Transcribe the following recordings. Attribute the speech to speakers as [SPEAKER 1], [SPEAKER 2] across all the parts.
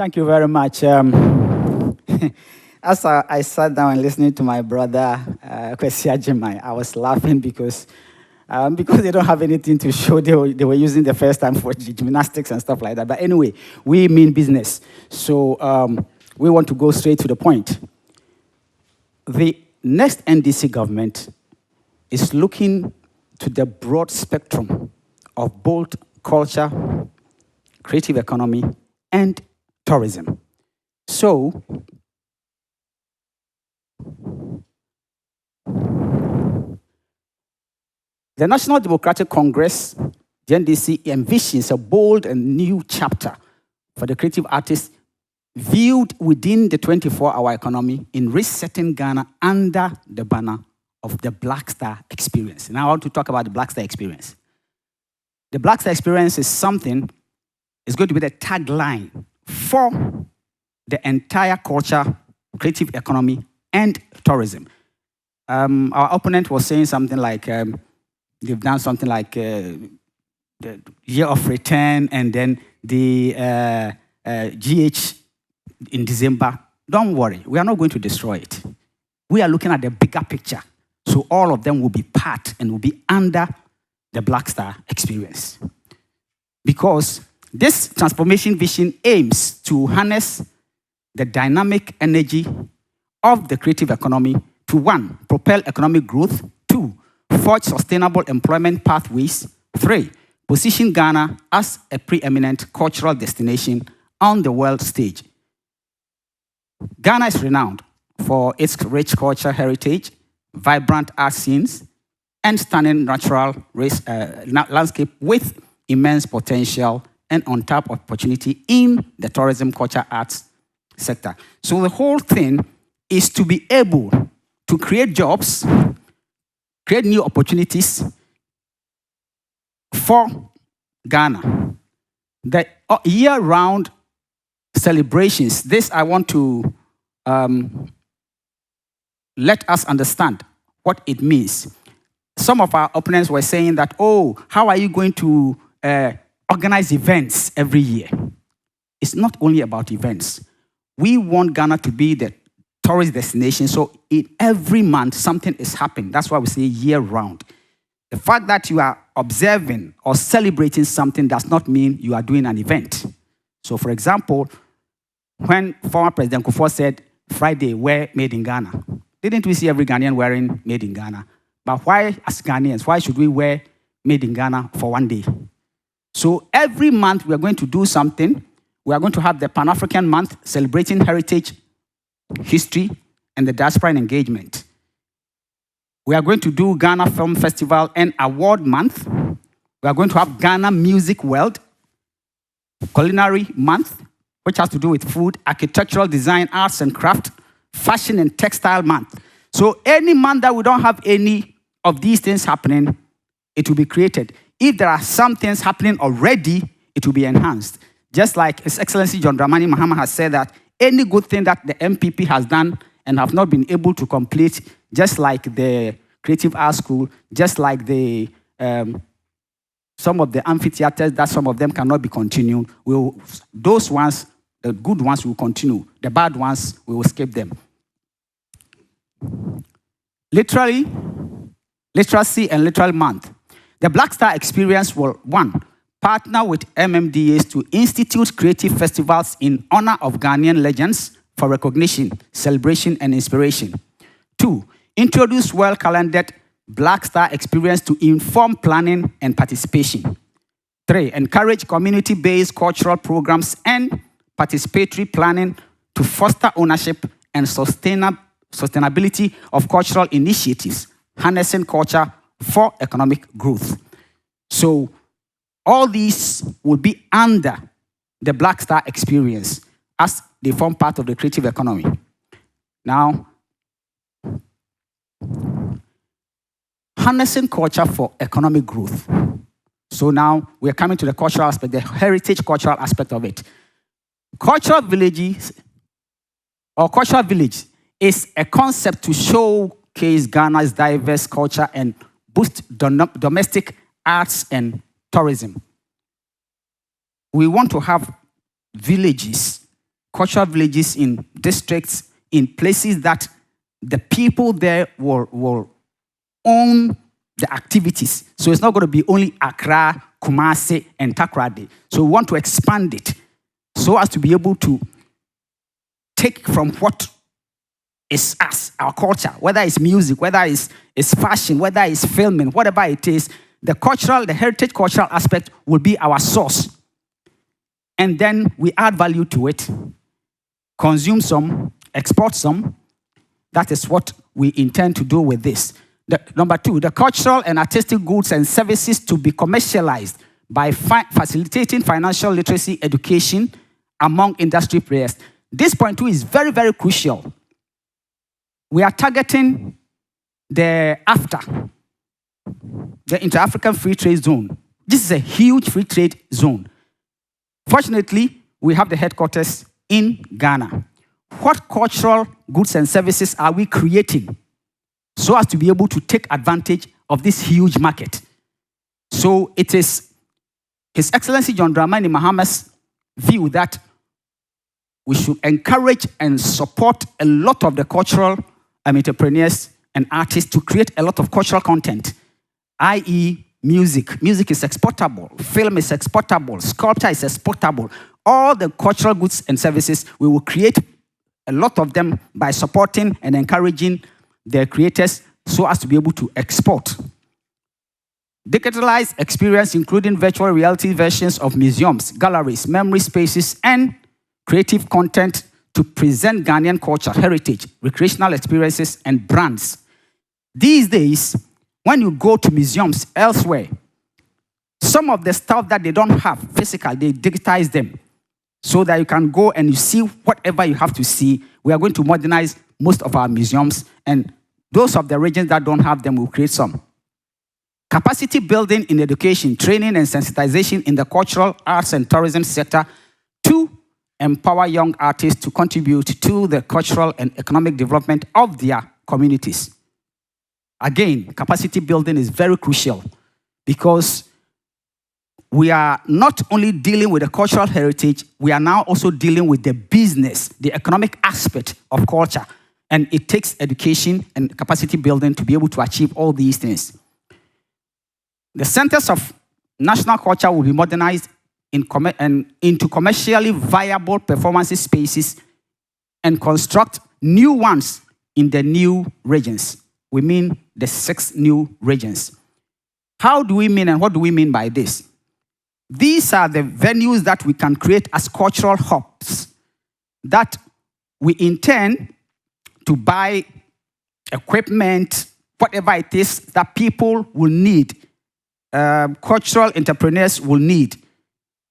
[SPEAKER 1] Thank you very much. As I sat down and listening to my brother, Kwesi Ajimai, I was laughing because they don't have anything to show. They were using the first time for gymnastics and stuff like that. But anyway, we mean business. So we want to go straight to the point. The next NDC government is looking to the broad spectrum of both culture, creative economy, and tourism. So, the National Democratic Congress, the NDC, envisions a bold and new chapter for the creative artists viewed within the 24-hour economy in resetting Ghana under the banner of the Black Star Experience. Now I want to talk about the Black Star Experience. The Black Star Experience is something, it's going to be the tagline for the entire culture, creative economy, and tourism. Our opponent was saying something like, they've done something like the year of return and then the GH in December. Don't worry, we are not going to destroy it. We are looking at the bigger picture. So all of them will be part and will be under the Black Star Experience. Because this transformation vision aims to harness the dynamic energy of the creative economy to 1, propel economic growth, 2, forge sustainable employment pathways, 3, position Ghana as a preeminent cultural destination on the world stage. Ghana is renowned for its rich cultural heritage, vibrant art scenes, and stunning natural landscape with immense potential and untapped opportunity in the tourism, culture, arts sector. So the whole thing is to be able to create jobs, create new opportunities for Ghana. The year-round celebrations, this I want to let us understand what it means. Some of our opponents were saying that, oh, how are you going to organize events every year? It's not only about events. We want Ghana to be the tourist destination, so in every month something is happening. That's why we say year-round. The fact that you are observing or celebrating something does not mean you are doing an event. So, for example, when former President Kufuor said, Friday, wear made in Ghana, didn't we see every Ghanaian wearing made in Ghana? But why, as Ghanaians, why should we wear made in Ghana for one day? So every month we are going to do something. We are going to have the Pan-African Month celebrating heritage, history, and the diaspora and engagement. We are going to do Ghana Film Festival and Award Month. We are going to have Ghana Music World, Culinary Month, which has to do with food, architectural design, arts and craft, fashion and textile month. So any month that we don't have any of these things happening, it will be created. If there are some things happening already, it will be enhanced. Just like His Excellency John Dramani Mahama has said that any good thing that the MPP has done and have not been able to complete, just like the Creative Arts School, just like the some of the amphitheaters that some of them cannot be continued, those ones, the good ones will continue. The bad ones, we will skip them. Literacy and Literal Month. The Black Star Experience will, 1, partner with MMDAs to institute creative festivals in honor of Ghanaian legends for recognition, celebration, and inspiration. 2, introduce well-calendared Black Star Experience to inform planning and participation. 3, encourage community-based cultural programs and participatory planning to foster ownership and sustainability of cultural initiatives, harnessing culture for economic growth. So all these will be under the Black Star Experience as they form part of the creative economy. Now, harnessing culture for economic growth. So now we're coming to the cultural aspect, the heritage cultural aspect of it. Cultural villages or cultural village is a concept to showcase Ghana's diverse culture and boost domestic arts and tourism. We want to have villages cultural villages in districts, in places that the people there will own the activities. So it's not going to be only Accra, Kumasi, and Takoradi. So we want to expand it so as to be able to take from what is us, our culture, whether it's music, whether it's fashion, whether it's filming, whatever it is, the heritage cultural aspect will be our source. And then we add value to it, consume some, export some. That is what we intend to do with this. Number two, the cultural and artistic goods and services to be commercialized by facilitating financial literacy education among industry players. This point two is very, very crucial. We are targeting the AFTA, the Inter-African Free Trade Zone. This is a huge free trade zone. Fortunately, we have the headquarters in Ghana. What cultural goods and services are we creating so as to be able to take advantage of this huge market? So it is His Excellency John Dramani Mahama's view that we should encourage and support a lot of the cultural entrepreneurs and artists to create a lot of cultural content, i.e. music. Music is exportable, film is exportable, sculpture is exportable. All the cultural goods and services, we will create a lot of them by supporting and encouraging their creators so as to be able to export. Digitalized experience, including virtual reality versions of museums, galleries, memory spaces, and creative content to present Ghanaian culture, heritage, recreational experiences, and brands. These days, when you go to museums elsewhere, some of the stuff that they don't have physical, they digitize them so that you can go and you see whatever you have to see. We are going to modernize most of our museums, and those of the regions that don't have them will create some. Capacity building in education, training, and sensitization in the cultural, arts, and tourism sector to empower young artists to contribute to the cultural and economic development of their communities. Again, capacity building is very crucial because we are not only dealing with the cultural heritage, we are now also dealing with the business, the economic aspect of culture. And it takes education and capacity building to be able to achieve all these things. The centers of national culture will be modernized into commercially viable performance spaces and construct new ones in the new regions. We mean the 6 new regions. How do we mean and what do we mean by this? These are the venues that we can create as cultural hubs that we intend to buy equipment, whatever it is that people will need, cultural entrepreneurs will need,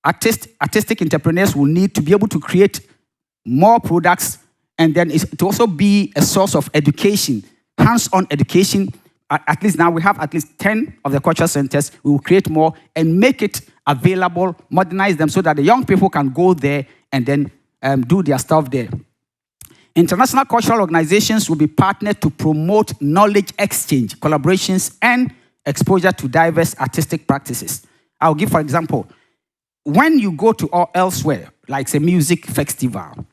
[SPEAKER 1] artistic entrepreneurs will need to be able to create more products, and then to also be a source of education, hands-on education. At least now we have at least 10 of the cultural centers. We will create more and make it available, modernize them so that the young people can go there and then do their stuff there. International cultural organizations will be partnered to promote knowledge exchange, collaborations, and exposure to diverse artistic practices. I'll give, for example, when you go to elsewhere, like say music festival,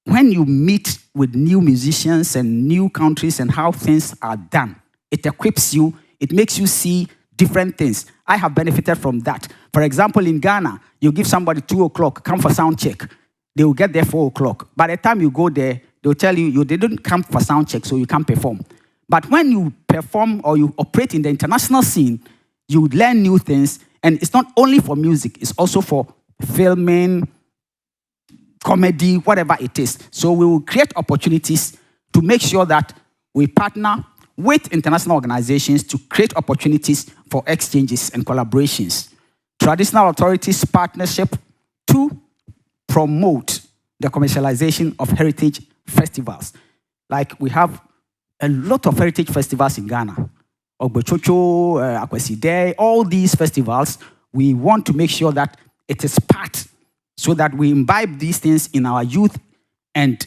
[SPEAKER 1] when you meet with new musicians and new countries and how things are done, it equips you, it makes you see different things. I have benefited from that. For example, in Ghana, you give somebody 2 o'clock, come for sound check. They will get there 4 o'clock. By the time you go there, they'll tell you, you didn't come for sound check, so you can't perform. But when you perform or you operate in the international scene, you learn new things. And it's not only for music, it's also for filming, comedy, whatever it is. So we will create opportunities to make sure that we partner with international organizations to create opportunities for exchanges and collaborations. Traditional authorities partnership to promote the commercialization of heritage festivals. Like we have a lot of heritage festivals in Ghana. Ogbechocho, Akwesi Day, all these festivals, we want to make sure that it is part so that we imbibe these things in our youth and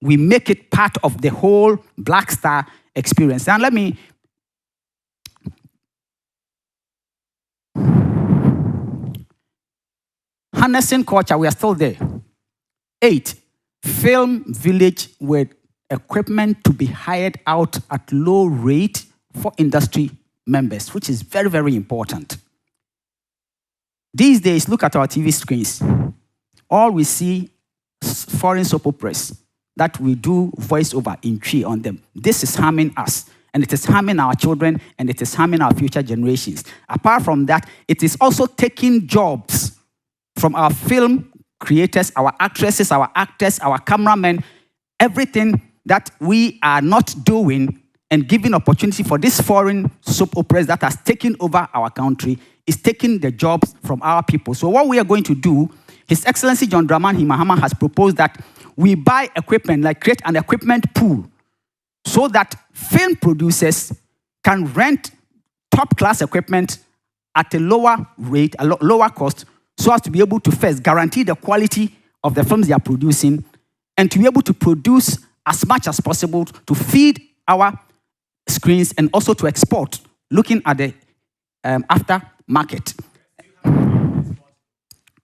[SPEAKER 1] we make it part of the whole Black Star experience. And let me harnessing culture, we are still there. 8, film village with equipment to be hired out at low rate for industry members, which is very, very important. These days, look at our TV screens. All we see is foreign soap operas that we do voiceover in Twi on them. This is harming us, and it is harming our children, and it is harming our future generations. Apart from that, it is also taking jobs from our film creators, our actresses, our actors, our cameramen, everything that we are not doing, and giving opportunity for these foreign soap operas that has taken over our country, is taking the jobs from our people. So what we are going to do, His Excellency John Dramani Mahama has proposed that we buy equipment, like create an equipment pool, so that film producers can rent top-class equipment at a lower rate, lower cost, so as to be able to first guarantee the quality of the films they are producing, and to be able to produce as much as possible to feed our screens and also to export, looking at the after market.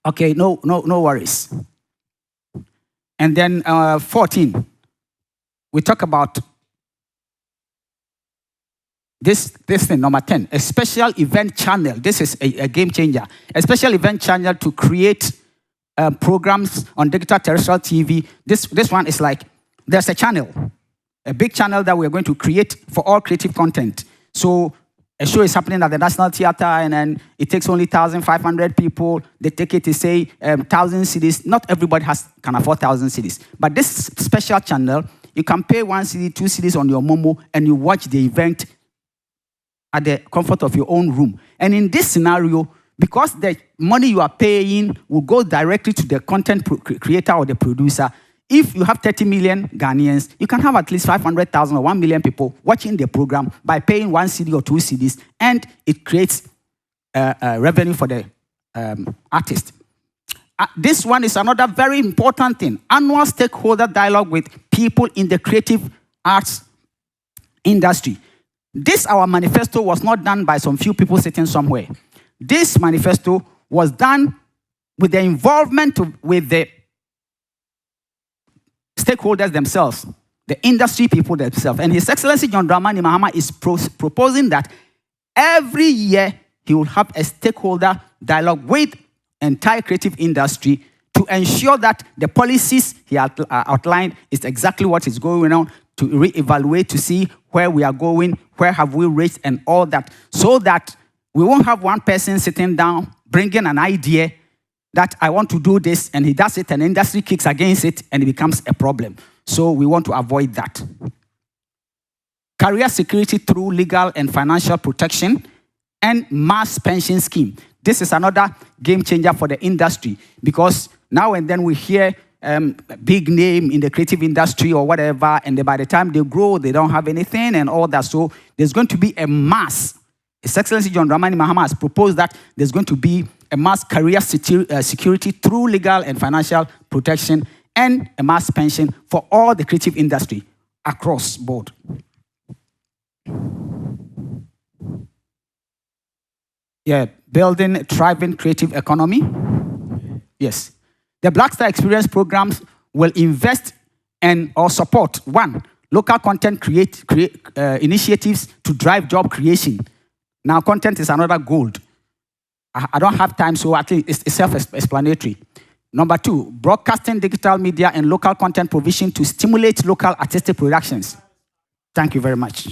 [SPEAKER 1] Okay, no worries. And then 14, we talk about this thing, number 10, a special event channel. This is a game changer. A special event channel to create programs on digital terrestrial TV. This one is like, there's a channel, a big channel that we're going to create for all creative content. So a show is happening at the National Theatre, and then it takes only 1,500 people. They take it to say 1,000 cedis. Not everybody can afford 1,000 cedis. But this special channel, you can pay 1 cedi, 2 cedis on your Momo, and you watch the event at the comfort of your own room. And in this scenario, because the money you are paying will go directly to the content creator or the producer, if you have 30 million Ghanaians, you can have at least 500,000 or 1 million people watching the program by paying 1 cedi or 2 cedis, and it creates revenue for the artist. This one is another very important thing. Annual stakeholder dialogue with people in the creative arts industry. This, our manifesto, was not done by some few people sitting somewhere. This manifesto was done with the involvement with the stakeholders themselves, the industry people themselves. And His Excellency John Dramani Mahama is proposing that every year he will have a stakeholder dialogue with entire creative industry to ensure that the policies he outlined is exactly what is going on, to reevaluate, to see where we are going, where have we reached, and all that, so that we won't have one person sitting down, bringing an idea that I want to do this, and he does it, and industry kicks against it, and it becomes a problem. So we want to avoid that. Career security through legal and financial protection, and mass pension scheme. This is another game changer for the industry, because now and then we hear a big name in the creative industry or whatever, and by the time they grow, they don't have anything and all that. So there's going to be a mass. His Excellency John Dramani Mahama has proposed that there's going to be a mass career security through legal and financial protection, and a mass pension for all the creative industry across board. Yeah, building a thriving creative economy. Yes. The Black Star Experience programs will invest or support, 1, local content initiatives to drive job creation. Now, content is another gold. I don't have time, so at least it's self-explanatory. Number 2, broadcasting digital media and local content provision to stimulate local artistic productions. Thank you very much.